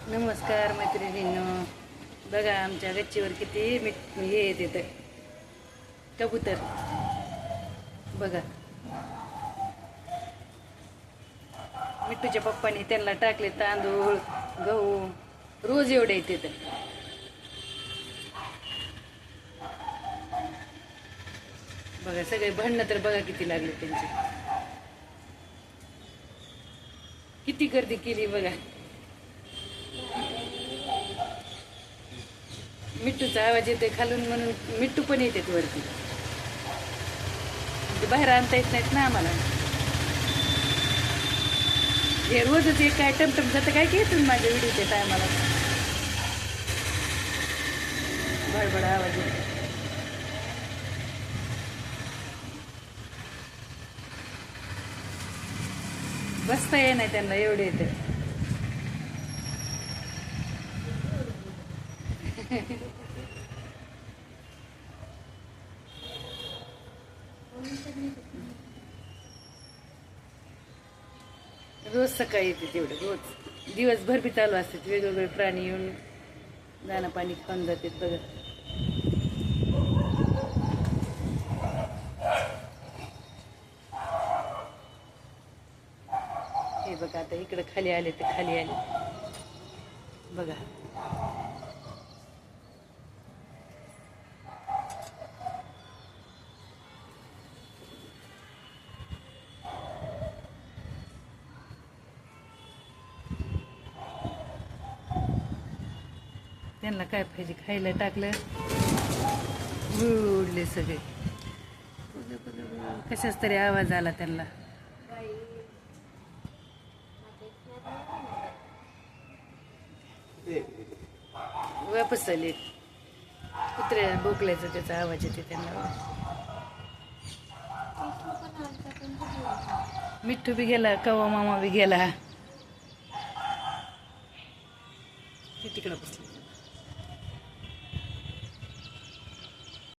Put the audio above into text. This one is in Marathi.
नमस्कार मैत्रिणींनो. बघा आमच्या गच्चीवर किती हे येते कबूतर. बघा मिठूच्या पप्पानी त्यांना टाकले तांदूळ गहू, रोज एवढे येते. बघा सगळे भांडणं तर बघा किती लागले त्यांची, किती गर्दी केली बघा. मिठूचा आवाज येतोय खालून म्हणून मिठू पण येते वरती. बाहेर आणता येत नाहीत ना आम्हाला. हे रोजच एक काय टमटम जातं काय की येतो माझ्या व्हिडिओच्या टायमाला बडबड आवाज येतो. बसता ये नाही त्यांना एवढे येते. रोज सकाळी येते तेवढं, रोज दिवसभर बी चालू असतात. वेगवेगळे प्राणी येऊन दाना पाणी खाऊन जातात बघा. हे बघा आता इकडं खाली आले ते खाली आले बघा. त्यांना काय पाहिजे खायला टाकलं उडले सगळे. कशाच तरी आवाज आला त्यांना. वापस आले कुत्र्या बोकल्याचा त्याचा आवाज येते त्यांना. मिठ्ठू बी गेला, कवा मामा बी गेला. तिकडं बसले.